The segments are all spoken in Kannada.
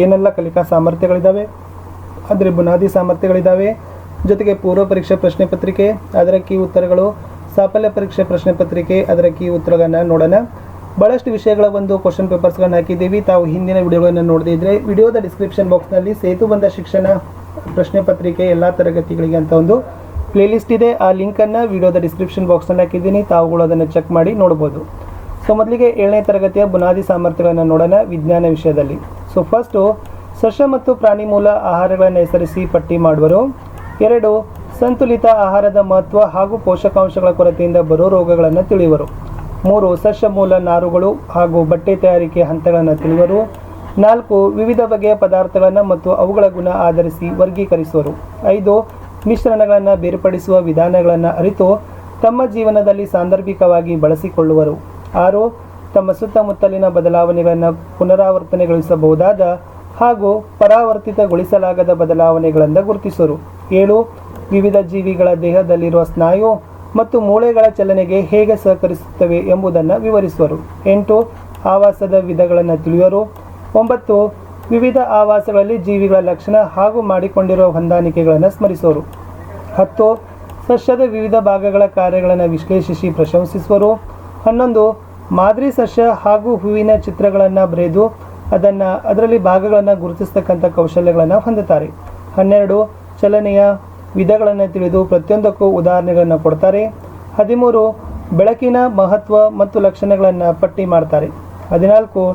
ಏನೆಲ್ಲ ಕಲಿಕಾ ಸಾಮರ್ಥ್ಯಗಳಿದ್ದಾವೆ, ಅಂದರೆ ಬುನಾದಿ ಸಾಮರ್ಥ್ಯಗಳಿದ್ದಾವೆ, ಜೊತೆಗೆ ಪೂರ್ವ ಪರೀಕ್ಷೆ ಪ್ರಶ್ನೆ ಪತ್ರಿಕೆ, ಅದರ ಕೀ ಉತ್ತರಗಳು, ಸಾಫಲ್ಯ ಪರೀಕ್ಷೆ ಪ್ರಶ್ನೆ ಪತ್ರಿಕೆ, ಅದರ ಕೀ ಉತ್ತರಗಳನ್ನು ನೋಡೋಣ. ಭಾಳಷ್ಟು ವಿಷಯಗಳ ಒಂದು ಕ್ವಶನ್ ಪೇಪರ್ಸ್ಗಳನ್ನು ಹಾಕಿದ್ದೀವಿ. ತಾವು ಹಿಂದಿನ ವಿಡಿಯೋಗಳನ್ನು ನೋಡದಿದ್ದರೆ ವಿಡಿಯೋದ ಡಿಸ್ಕ್ರಿಪ್ಷನ್ ಬಾಕ್ಸ್ನಲ್ಲಿ ಸೇತುಬಂಧ ಶಿಕ್ಷಣ ಪ್ರಶ್ನೆ ಪತ್ರಿಕೆ ಎಲ್ಲ ತರಗತಿಗಳಿಗೆ ಅಂತ ಒಂದು ಪ್ಲೇಲಿಸ್ಟ್ ಇದೆ. ಆ ಲಿಂಕನ್ನು ವಿಡಿಯೋದ ಡಿಸ್ಕ್ರಿಪ್ಷನ್ ಬಾಕ್ಸ್ನಲ್ಲಿ ಹಾಕಿದ್ದೀನಿ. ತಾವುಗಳು ಅದನ್ನು ಚೆಕ್ ಮಾಡಿ ನೋಡ್ಬೋದು. ಸೊ ಮೊದಲಿಗೆ 7ನೇ ತರಗತಿಯ ಬುನಾದಿ ಸಾಮರ್ಥ್ಯಗಳನ್ನು ನೋಡೋಣ ವಿಜ್ಞಾನ ವಿಷಯದಲ್ಲಿ. ಸೊ ಫಸ್ಟು ಸಸ್ಯ ಮತ್ತು ಪ್ರಾಣಿ ಮೂಲ ಆಹಾರಗಳನ್ನು ಹೆಸರಿಸಿ ಪಟ್ಟಿ ಮಾಡುವರು. 2 ಸಂತುಲಿತ ಆಹಾರದ ಮಹತ್ವ ಹಾಗೂ ಪೋಷಕಾಂಶಗಳ ಕೊರತೆಯಿಂದ ಬರೋ ರೋಗಗಳನ್ನು ತಿಳಿಯುವರು. 3 ಸಸ್ಯ ಮೂಲ ನಾರುಗಳು ಹಾಗೂ ಬಟ್ಟೆ ತಯಾರಿಕೆ ಹಂತಗಳನ್ನು ತಿಳಿಯುವರು. 4 ವಿವಿಧ ಬಗೆಯ ಪದಾರ್ಥಗಳನ್ನು ಮತ್ತು ಅವುಗಳ ಗುಣ ಆಧರಿಸಿ ವರ್ಗೀಕರಿಸುವರು. 5 ಮಿಶ್ರಣಗಳನ್ನು ಬೇರ್ಪಡಿಸುವ ವಿಧಾನಗಳನ್ನು ಅರಿತು ತಮ್ಮ ಜೀವನದಲ್ಲಿ ಸಾಂದರ್ಭಿಕವಾಗಿ ಬಳಸಿಕೊಳ್ಳುವರು. 6 ತಮ್ಮ ಸುತ್ತಮುತ್ತಲಿನ ಬದಲಾವಣೆಗಳನ್ನು ಪುನರಾವರ್ತನೆಗೊಳಿಸಬಹುದಾದ ಹಾಗೂ ಪರಾವರ್ತಿತಗೊಳಿಸಲಾಗದ ಬದಲಾವಣೆಗಳಿಂದ ಗುರುತಿಸುವರು. 7 ವಿವಿಧ ಜೀವಿಗಳ ದೇಹದಲ್ಲಿರುವ ಸ್ನಾಯು ಮತ್ತು ಮೂಳೆಗಳ ಚಲನೆಗೆ ಹೇಗೆ ಸಹಕರಿಸುತ್ತವೆ ಎಂಬುದನ್ನು ವಿವರಿಸುವರು. 8 ಆವಾಸದ ವಿಧಗಳನ್ನು ತಿಳಿಯುವರು. 9 ವಿವಿಧ ಆವಾಸಗಳಲ್ಲಿ ಜೀವಿಗಳ ಲಕ್ಷಣ ಹಾಗೂ ಮಾಡಿಕೊಂಡಿರುವ ಹೊಂದಾಣಿಕೆಗಳನ್ನು ಸ್ಮರಿಸುವರು. 10 ಸಸ್ಯದ ವಿವಿಧ ಭಾಗಗಳ ಕಾರ್ಯಗಳನ್ನು ವಿಶ್ಲೇಷಿಸಿ ಪ್ರಶಂಸಿಸುವರು. 11 ಮಾದರಿ ಸಸ್ಯ ಹಾಗೂ ಹೂವಿನ ಚಿತ್ರಗಳನ್ನು ಬರೆದು ಅದರಲ್ಲಿ ಭಾಗಗಳನ್ನು ಗುರುತಿಸ್ತಕ್ಕಂಥ ಕೌಶಲ್ಯಗಳನ್ನು ಹೊಂದುತ್ತಾರೆ. 12 ಚಲನೆಯ ವಿಧಗಳನ್ನು ತಿಳಿದು ಪ್ರತಿಯೊಂದಕ್ಕೂ ಉದಾಹರಣೆಗಳನ್ನು ಕೊಡ್ತಾರೆ. 13 ಬೆಳಕಿನ ಮಹತ್ವ ಮತ್ತು ಲಕ್ಷಣಗಳನ್ನು ಪಟ್ಟಿ ಮಾಡ್ತಾರೆ. 14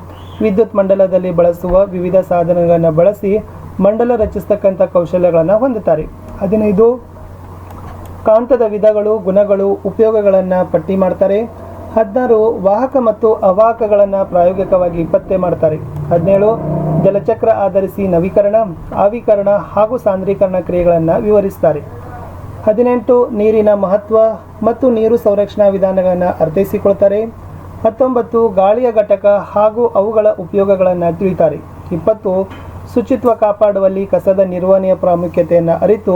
ವಿದ್ಯುತ್ ಮಂಡಲದಲ್ಲಿ ಬಳಸುವ ವಿವಿಧ ಸಾಧನಗಳನ್ನು ಬಳಸಿ ಮಂಡಲ ರಚಿಸ್ತಕ್ಕಂಥ ಕೌಶಲ್ಯಗಳನ್ನು ಹೊಂದುತ್ತಾರೆ. 15 ಕಾಂತದ ವಿಧಗಳು, ಗುಣಗಳು, ಉಪಯೋಗಗಳನ್ನು ಪಟ್ಟಿ ಮಾಡ್ತಾರೆ. 16 ವಾಹಕ ಮತ್ತು ಅವಾಹಕಗಳನ್ನು ಪ್ರಾಯೋಗಿಕವಾಗಿ ಪತ್ತೆ ಮಾಡ್ತಾರೆ. 17 ಜಲಚಕ್ರ ಆಧರಿಸಿ ನವೀಕರಣ, ಆವಿಕರಣ ಹಾಗೂ ಸಾಂದ್ರೀಕರಣ ಕ್ರಿಯೆಗಳನ್ನು ವಿವರಿಸ್ತಾರೆ. 18 ನೀರಿನ ಮಹತ್ವ ಮತ್ತು ನೀರು ಸಂರಕ್ಷಣಾ ವಿಧಾನಗಳನ್ನು ಅರ್ಥೈಸಿಕೊಳ್ತಾರೆ. 19 ಗಾಳಿಯ ಘಟಕ ಹಾಗೂ ಅವುಗಳ ಉಪಯೋಗಗಳನ್ನು ತಿಳಿತಾರೆ. 20 ಶುಚಿತ್ವ ಕಾಪಾಡುವಲ್ಲಿ ಕಸದ ನಿರ್ವಹಣೆಯ ಪ್ರಾಮುಖ್ಯತೆಯನ್ನು ಅರಿತು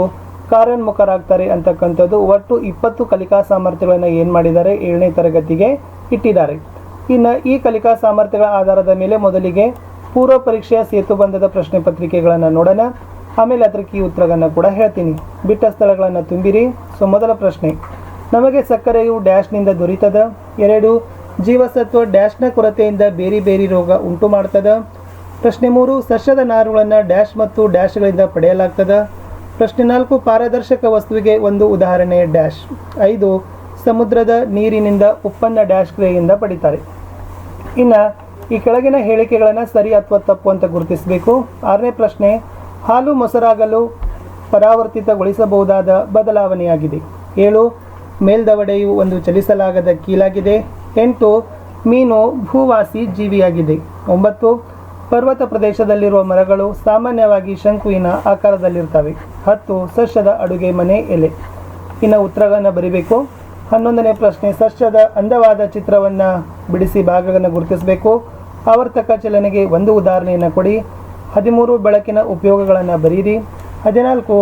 ಕಾರ್ಯೋನ್ಮುಖರಾಗ್ತಾರೆ ಅಂತಕ್ಕಂಥದ್ದು. ಒಟ್ಟು 20 ಕಲಿಕಾ ಸಾಮರ್ಥ್ಯಗಳನ್ನು ಏನು ಮಾಡಿದ್ದಾರೆ 7ನೇ ತರಗತಿಗೆ ಇಟ್ಟಿದ್ದಾರೆ. ಇನ್ನು ಈ ಕಲಿಕಾ ಸಾಮರ್ಥ್ಯಗಳ ಆಧಾರದ ಮೇಲೆ ಮೊದಲಿಗೆ ಪೂರ್ವ ಪರೀಕ್ಷೆಯ ಸೇತುಬಂಧದ ಪ್ರಶ್ನೆ ಪತ್ರಿಕೆಗಳನ್ನು ನೋಡೋಣ. ಆಮೇಲೆ ಅದಕ್ಕೆ ಈ ಉತ್ತರಗಳನ್ನು ಕೂಡ ಹೇಳ್ತೀನಿ. ಬಿಟ್ಟ ಸ್ಥಳಗಳನ್ನು ತುಂಬಿರಿ. ಸೊ ಮೊದಲ ಪ್ರಶ್ನೆ, ನಮಗೆ ಸಕ್ಕರೆಯು ಡ್ಯಾಶ್ನಿಂದ ದೊರೀತದ? 2 ಜೀವಸತ್ವ ಡ್ಯಾಶ್ನ ಕೊರತೆಯಿಂದ ಬೇರೆ ಬೇರೆ ರೋಗ ಉಂಟು ಮಾಡ್ತದ? ಪ್ರಶ್ನೆ 3 ಸಸ್ಯದ ನಾರುಗಳನ್ನು ಡ್ಯಾಶ್ ಮತ್ತು ಡ್ಯಾಶ್ಗಳಿಂದ ಪಡೆಯಲಾಗ್ತದ? ಪ್ರಶ್ನೆ 4 ಪಾರದರ್ಶಕ ವಸ್ತುವಿಗೆ ಒಂದು ಉದಾಹರಣೆ ಡ್ಯಾಶ್. 5 ಸಮುದ್ರದ ನೀರಿನಿಂದ ಉಪ್ಪನ್ನು ಡ್ಯಾಶ್ ಕ್ರಿಯೆಯಿಂದ ಪಡಿತಾರೆ. ಇನ್ನು ಈ ಕೆಳಗಿನ ಹೇಳಿಕೆಗಳನ್ನು ಸರಿ ಅಥವಾ ತಪ್ಪು ಅಂತ ಗುರುತಿಸಬೇಕು. 6ನೇ ಪ್ರಶ್ನೆ, ಹಾಲು ಮೊಸರಾಗಲು ಪರಾವರ್ತಿತಗೊಳಿಸಬಹುದಾದ ಬದಲಾವಣೆಯಾಗಿದೆ. 7 ಮೇಲ್ದವಡೆಯು ಒಂದು ಚಲಿಸಲಾಗದ ಕೀಲಾಗಿದೆ. 8 ಮೀನು ಭೂವಾಸಿ ಜೀವಿಯಾಗಿದೆ. 9 ಪರ್ವತ ಪ್ರದೇಶದಲ್ಲಿರುವ ಮರಗಳು ಸಾಮಾನ್ಯವಾಗಿ ಶಂಕುವಿನ ಆಕಾರದಲ್ಲಿರ್ತವೆ. 10 ಸಸ್ಯದ ಅಡುಗೆ ಮನೆ ಎಲೆ. ಇನ್ನು ಉತ್ತರಗಳನ್ನು ಬರೀಬೇಕು. 11ನೇ ಪ್ರಶ್ನೆ, ಸಸ್ಯದ ಅಂದವಾದ ಚಿತ್ರವನ್ನು ಬಿಡಿಸಿ ಭಾಗಗಳನ್ನು ಗುರುತಿಸಬೇಕು. ಆವರ್ತಕ ಚಲನೆಗೆ ಒಂದು ಉದಾಹರಣೆಯನ್ನು ಕೊಡಿ. 13 ಬೆಳಕಿನ ಉಪಯೋಗಗಳನ್ನು ಬರೀರಿ. 14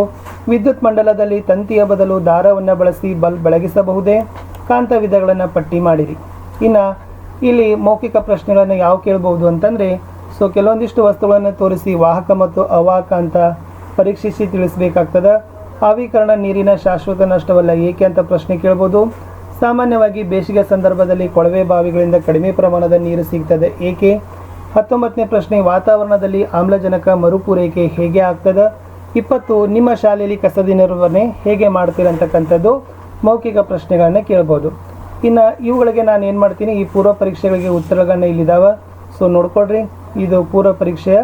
ವಿದ್ಯುತ್ ಮಂಡಲದಲ್ಲಿ ತಂತಿಯ ಬದಲು ದಾರವನ್ನು ಬಳಸಿ ಬಲ್ಬ್ ಬೆಳಗಿಸಬಹುದೇ? ಕಾಂತ ವಿಧಗಳನ್ನು ಪಟ್ಟಿ ಮಾಡಿರಿ. ಇನ್ನು ಇಲ್ಲಿ ಮೌಖಿಕ ಪ್ರಶ್ನೆಗಳನ್ನು ಯಾವ ಕೇಳಬಹುದು ಅಂತಂದರೆ, ಸೊ ಕೆಲವೊಂದಿಷ್ಟು ವಸ್ತುಗಳನ್ನು ತೋರಿಸಿ ವಾಹಕ ಮತ್ತು ಅವಾಹಕ ಅಂತ ಪರೀಕ್ಷಿಸಿ ತಿಳಿಸಬೇಕಾಗ್ತದೆ. ಆವಿಕರಣ ನೀರಿನ ಶಾಶ್ವತ ನಷ್ಟವಲ್ಲ ಏಕೆ ಅಂತ ಪ್ರಶ್ನೆ ಕೇಳ್ಬೋದು. ಸಾಮಾನ್ಯವಾಗಿ ಬೇಸಿಗೆ ಸಂದರ್ಭದಲ್ಲಿ ಕೊಳವೆ ಬಾವಿಗಳಿಂದ ಕಡಿಮೆ ಪ್ರಮಾಣದ ನೀರು ಸಿಗ್ತದೆ ಏಕೆ? 19ನೇ ಪ್ರಶ್ನೆ, ವಾತಾವರಣದಲ್ಲಿ ಆಮ್ಲಜನಕ ಮರುಪೂರೈಕೆ ಹೇಗೆ ಆಗ್ತದೆ? 20 ನಿಮ್ಮ ಶಾಲೆಯಲ್ಲಿ ಕಸದ ನಿರ್ವಹಣೆ ಹೇಗೆ ಮಾಡ್ತೀರಂತಕ್ಕಂಥದ್ದು ಮೌಖಿಕ ಪ್ರಶ್ನೆಗಳನ್ನು ಕೇಳ್ಬೋದು. ಇನ್ನು ಇವುಗಳಿಗೆ ನಾನು ಏನು ಮಾಡ್ತೀನಿ, ಈ ಪೂರ್ವ ಪರೀಕ್ಷೆಗಳಿಗೆ ಉತ್ತರಗಳನ್ನ ಇಲ್ಲಿದ್ದಾವೆ. ಸೊ ನೋಡ್ಕೊಳ್ರಿ, ಇದು ಪೂರ್ವ ಪರೀಕ್ಷೆಯ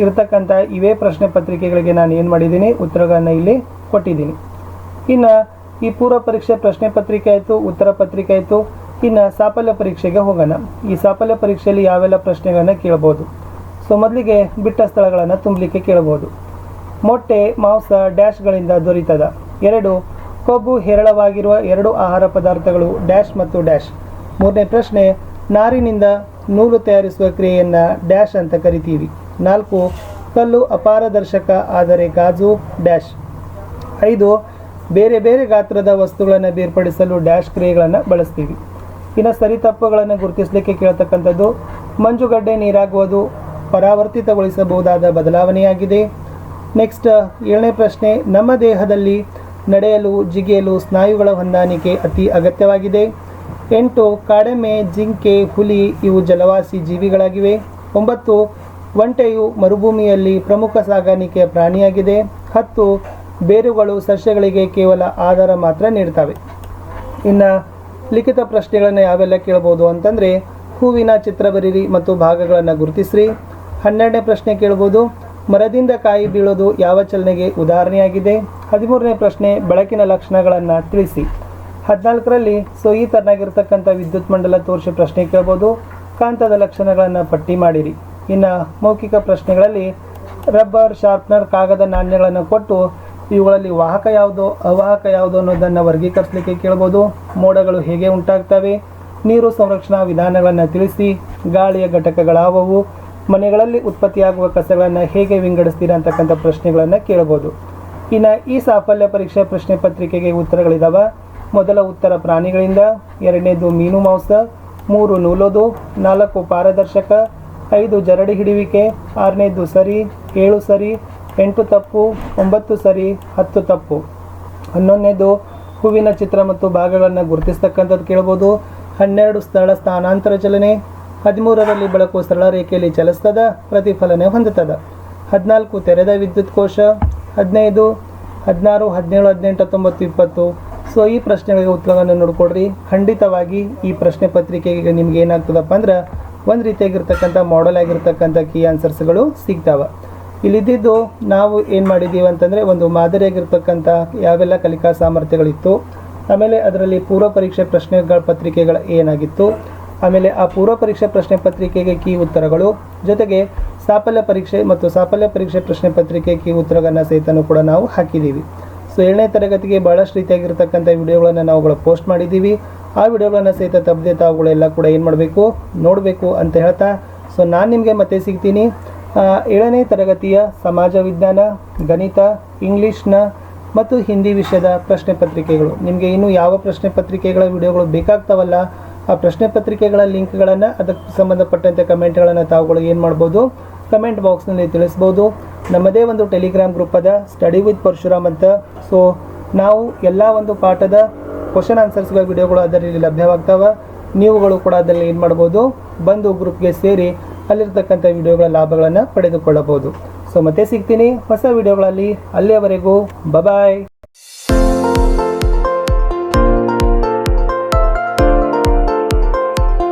ಇರತಕ್ಕಂಥ ಇವೇ ಪ್ರಶ್ನೆ ಪತ್ರಿಕೆಗಳಿಗೆ ನಾನು ಏನು ಮಾಡಿದ್ದೀನಿ ಉತ್ತರಗಳನ್ನು ಇಲ್ಲಿ ಕೊಟ್ಟಿದ್ದೀನಿ. ಇನ್ನು ಈ ಪೂರ್ವ ಪರೀಕ್ಷೆ ಪ್ರಶ್ನೆ ಪತ್ರಿಕೆ ಆಯಿತು, ಉತ್ತರ ಪತ್ರಿಕೆ ಆಯಿತು. ಇನ್ನು ಸಾಫಲ್ಯ ಪರೀಕ್ಷೆಗೆ ಹೋಗೋಣ. ಈ ಸಾಫಲ್ಯ ಪರೀಕ್ಷೆಯಲ್ಲಿ ಯಾವೆಲ್ಲ ಪ್ರಶ್ನೆಗಳನ್ನು ಕೇಳ್ಬೋದು. ಸೊ ಮೊದಲಿಗೆ ಬಿಟ್ಟ ಸ್ಥಳಗಳನ್ನು ತುಂಬಲಿಕ್ಕೆ ಕೇಳ್ಬೋದು. ಮೊಟ್ಟೆ ಮಾಂಸ ಡ್ಯಾಶ್ಗಳಿಂದ ದೊರೀತದ? 2 ಕೊಬ್ಬು ಹೇರಳವಾಗಿರುವ 2 ಆಹಾರ ಪದಾರ್ಥಗಳು ಡ್ಯಾಶ್ ಮತ್ತು ಡ್ಯಾಶ್. 3ನೇ ಪ್ರಶ್ನೆ, ನಾರಿನಿಂದ ನೂಲು ತಯಾರಿಸುವ ಕ್ರಿಯೆಯನ್ನು ಡ್ಯಾಶ್ ಅಂತ ಕರಿತೀವಿ. 4 ಕಲ್ಲು ಅಪಾರದರ್ಶಕ ಆದರೆ ಗಾಜು ಡ್ಯಾಶ್. 5 ಬೇರೆ ಬೇರೆ ಗಾತ್ರದ ವಸ್ತುಗಳನ್ನು ಬೇರ್ಪಡಿಸಲು ಡ್ಯಾಶ್ ಕ್ರಿಯೆಗಳನ್ನು ಬಳಸ್ತೀವಿ. ಇನ್ನು ಸರಿ ತಪ್ಪುಗಳನ್ನು ಗುರುತಿಸಲಿಕ್ಕೆ ಕೇಳ್ತಕ್ಕಂಥದ್ದು, ಮಂಜುಗಡ್ಡೆ ನೀರಾಗುವುದು ಪರಾವರ್ತಿತಗೊಳಿಸಬಹುದಾದ ಬದಲಾವಣೆಯಾಗಿದೆ. ನೆಕ್ಸ್ಟ್ 7ನೇ ಪ್ರಶ್ನೆ, ನಮ್ಮ ದೇಹದಲ್ಲಿ ನಡೆಯಲು ಜಿಗಿಯಲು ಸ್ನಾಯುಗಳ ಹೊಂದಾಣಿಕೆ ಅತಿ ಅಗತ್ಯವಾಗಿದೆ. 8 ಕಾಡೆಮ್ಮೆ, ಜಿಂಕೆ, ಹುಲಿ ಇವು ಜಲವಾಸಿ ಜೀವಿಗಳಾಗಿವೆ. 9 ಒಂಟೆಯು ಮರುಭೂಮಿಯಲ್ಲಿ ಪ್ರಮುಖ ಸಾಗಾಣಿಕೆಯ ಪ್ರಾಣಿಯಾಗಿದೆ. 10 ಬೇರುಗಳು ಸಸ್ಯಗಳಿಗೆ ಕೇವಲ ಆಧಾರ ಮಾತ್ರ ನೀಡ್ತವೆ. ಇನ್ನು ಲಿಖಿತ ಪ್ರಶ್ನೆಗಳನ್ನು ಯಾವೆಲ್ಲ ಕೇಳ್ಬೋದು ಅಂತಂದರೆ, ಹೂವಿನ ಚಿತ್ರ ಬರೀರಿ ಮತ್ತು ಭಾಗಗಳನ್ನು ಗುರುತಿಸ್ರಿ. 12ನೇ ಪ್ರಶ್ನೆ ಕೇಳ್ಬೋದು, ಮರದಿಂದ ಕಾಯಿ ಬೀಳೋದು ಯಾವ ಚಲನೆಗೆ ಉದಾಹರಣೆಯಾಗಿದೆ. 13ನೇ ಪ್ರಶ್ನೆ, ಬೆಳಕಿನ ಲಕ್ಷಣಗಳನ್ನು ತಿಳಿಸಿ. 14ರಲ್ಲಿ ಈ ಥರನಾಗಿರ್ತಕ್ಕಂಥ ವಿದ್ಯುತ್ ಮಂಡಲ ತೋರಿಸಿ ಪ್ರಶ್ನೆ ಕೇಳ್ಬೋದು. ಕಾಂತದ ಲಕ್ಷಣಗಳನ್ನು ಪಟ್ಟಿ ಮಾಡಿರಿ. ಇನ್ನು ಮೌಖಿಕ ಪ್ರಶ್ನೆಗಳಲ್ಲಿ ರಬ್ಬರ್, ಶಾರ್ಪ್ನರ್, ಕಾಗದ, ನಾಣ್ಯಗಳನ್ನು ಕೊಟ್ಟು ಇವುಗಳಲ್ಲಿ ವಾಹಕ ಯಾವುದು ಅವಾಹಕ ಯಾವುದು ಅನ್ನೋದನ್ನು ವರ್ಗೀಕರಿಸಲಿಕ್ಕೆ ಕೇಳ್ಬೋದು. ಮೋಡಗಳು ಹೇಗೆ ಉಂಟಾಗ್ತವೆ, ನೀರು ಸಂರಕ್ಷಣಾ ವಿಧಾನಗಳನ್ನು ತಿಳಿಸಿ, ಗಾಳಿಯ ಘಟಕಗಳಾವವು, ಮನೆಗಳಲ್ಲಿ ಉತ್ಪತ್ತಿಯಾಗುವ ಕಸಗಳನ್ನು ಹೇಗೆ ವಿಂಗಡಿಸ್ತೀರಾ ಅಂತಕ್ಕಂಥ ಪ್ರಶ್ನೆಗಳನ್ನು ಕೇಳ್ಬೋದು. ಇನ್ನು ಈ ಸಾಫಲ್ಯ ಪರೀಕ್ಷಾ ಪ್ರಶ್ನೆ ಪತ್ರಿಕೆಗೆ ಉತ್ತರಗಳಿದ್ದಾವೆ. ಮೊದಲ ಉತ್ತರ ಪ್ರಾಣಿಗಳಿಂದ, 2ನೇದು ಮೀನು ಮಾಂಸ, 3 ನೂಲೋದು, 4 ಪಾರದರ್ಶಕ, 5 ಜರಡಿ ಹಿಡಿಯುವಿಕೆ, 6ನೇದು ಸರಿ, 7 ಸರಿ, 8 ತಪ್ಪು, 9 ಸರಿ, 10 ತಪ್ಪು. 11ನೇದು ಹೂವಿನ ಚಿತ್ರ ಮತ್ತು ಭಾಗಗಳನ್ನು ಗುರುತಿಸ್ತಕ್ಕಂಥದ್ದು ಕೇಳ್ಬೋದು. 12 ಸ್ಥಳ ಸ್ಥಾನಾಂತರ ಚಲನೆ, 13ರಲ್ಲಿ ಬೆಳಕು ಸರಳ ರೇಖೆಯಲ್ಲಿ ಚಲಿಸ್ತದ, ಪ್ರತಿಫಲನೆ ಹೊಂದುತ್ತದೆ. 14 ತೆರೆದ ವಿದ್ಯುತ್ ಕೋಶ, 15, 16, 17, 18, 19, 20. ಈ ಪ್ರಶ್ನೆಗಳಿಗೆ ಉತ್ತರಗಳನ್ನು ನೋಡ್ಕೊಡ್ರಿ. ಖಂಡಿತವಾಗಿ ಈ ಪ್ರಶ್ನೆ ಪತ್ರಿಕೆಗೆ ನಿಮ್ಗೆ ಏನಾಗ್ತದಪ್ಪ ಅಂದ್ರೆ ಒಂದು ರೀತಿಯಾಗಿರ್ತಕ್ಕಂಥ ಮಾಡೆಲ್ ಆಗಿರ್ತಕ್ಕಂಥ ಕೀ ಆನ್ಸರ್ಸ್ಗಳು ಸಿಗ್ತಾವೆ. ಇಲ್ಲಿದ್ದು ನಾವು ಏನು ಮಾಡಿದ್ದೀವಿ ಅಂತಂದರೆ, ಒಂದು ಮಾದರಿಯಾಗಿರ್ತಕ್ಕಂಥ ಯಾವೆಲ್ಲ ಕಲಿಕಾ ಸಾಮರ್ಥ್ಯಗಳಿತ್ತು, ಆಮೇಲೆ ಅದರಲ್ಲಿ ಪೂರ್ವ ಪರೀಕ್ಷೆ ಪ್ರಶ್ನೆಗಳ ಪತ್ರಿಕೆಗಳು ಏನಾಗಿತ್ತು, ಆಮೇಲೆ ಆ ಪೂರ್ವ ಪರೀಕ್ಷೆ ಪ್ರಶ್ನೆ ಪತ್ರಿಕೆಗೆ ಕೀ ಉತ್ತರಗಳು, ಜೊತೆಗೆ ಸಾಫಲ್ಯ ಪರೀಕ್ಷೆ ಮತ್ತು ಸಾಫಲ್ಯ ಪರೀಕ್ಷೆ ಪ್ರಶ್ನೆ ಪತ್ರಿಕೆ ಕೀ ಉತ್ತರಗಳನ್ನು ಸಹಿತನೂ ಕೂಡ ನಾವು ಹಾಕಿದ್ದೀವಿ. 7ನೇ ತರಗತಿಗೆ ಭಾಳಷ್ಟು ರೀತಿಯಾಗಿರ್ತಕ್ಕಂಥ ವಿಡಿಯೋಗಳನ್ನು ನಾವುಗಳು ಪೋಸ್ಟ್ ಮಾಡಿದ್ದೀವಿ. ಆ ವಿಡಿಯೋಗಳನ್ನು ಸಹಿತ ತಪ್ಪದೆ ತಾವುಗಳೆಲ್ಲ ಕೂಡ ಏನು ಮಾಡಬೇಕು, ನೋಡಬೇಕು ಅಂತ ಹೇಳ್ತಾ ನಾನು ನಿಮಗೆ ಮತ್ತೆ ಸಿಗ್ತೀನಿ. 7ನೇ ತರಗತಿಯ ಸಮಾಜ ವಿಜ್ಞಾನ, ಗಣಿತ, ಇಂಗ್ಲೀಷ್ನ ಮತ್ತು ಹಿಂದಿ ವಿಷಯದ ಪ್ರಶ್ನೆ ಪತ್ರಿಕೆಗಳು, ನಿಮಗೆ ಇನ್ನೂ ಯಾವ ಪ್ರಶ್ನೆ ಪತ್ರಿಕೆಗಳ ವಿಡಿಯೋಗಳು ಬೇಕಾಗ್ತಾವಲ್ಲ ಆ ಪ್ರಶ್ನೆ ಪತ್ರಿಕೆಗಳ ಲಿಂಕ್ಗಳನ್ನು ಅದಕ್ಕೆ ಸಂಬಂಧಪಟ್ಟಂತೆ ಕಮೆಂಟ್ಗಳನ್ನು ತಾವುಗಳು ಏನು ಮಾಡ್ಬೋದು, ಕಮೆಂಟ್ ಬಾಕ್ಸ್ನಲ್ಲಿ ತಿಳಿಸ್ಬೋದು. ನಮ್ಮದೇ ಒಂದು ಟೆಲಿಗ್ರಾಮ್ ಗ್ರೂಪ್ ಅದ, ಸ್ಟಡಿ ವಿತ್ ಪರಶುರಾಮ್ ಅಂತ. ನಾವು ಎಲ್ಲ ಒಂದು ಪಾಠದ ಕ್ವಶನ್ ಆನ್ಸರ್ಸ್ಗಳ ವಿಡಿಯೋಗಳು ಅದರಲ್ಲಿ ಲಭ್ಯವಾಗ್ತಾವೆ. ನೀವುಗಳು ಕೂಡ ಅದರಲ್ಲಿ ಏನು ಮಾಡ್ಬೋದು, ಬಂದು ಗ್ರೂಪ್ಗೆ ಸೇರಿ ಅಲ್ಲಿರ್ತಕ್ಕಂಥ ವಿಡಿಯೋಗಳ ಲಾಭಗಳನ್ನು ಪಡೆದುಕೊಳ್ಳಬಹುದು. ಮತ್ತೆ ಸಿಗ್ತೀನಿ ಹೊಸ ವಿಡಿಯೋಗಳಲ್ಲಿ. ಅಲ್ಲಿಯವರೆಗೂ ಬಾಯ್.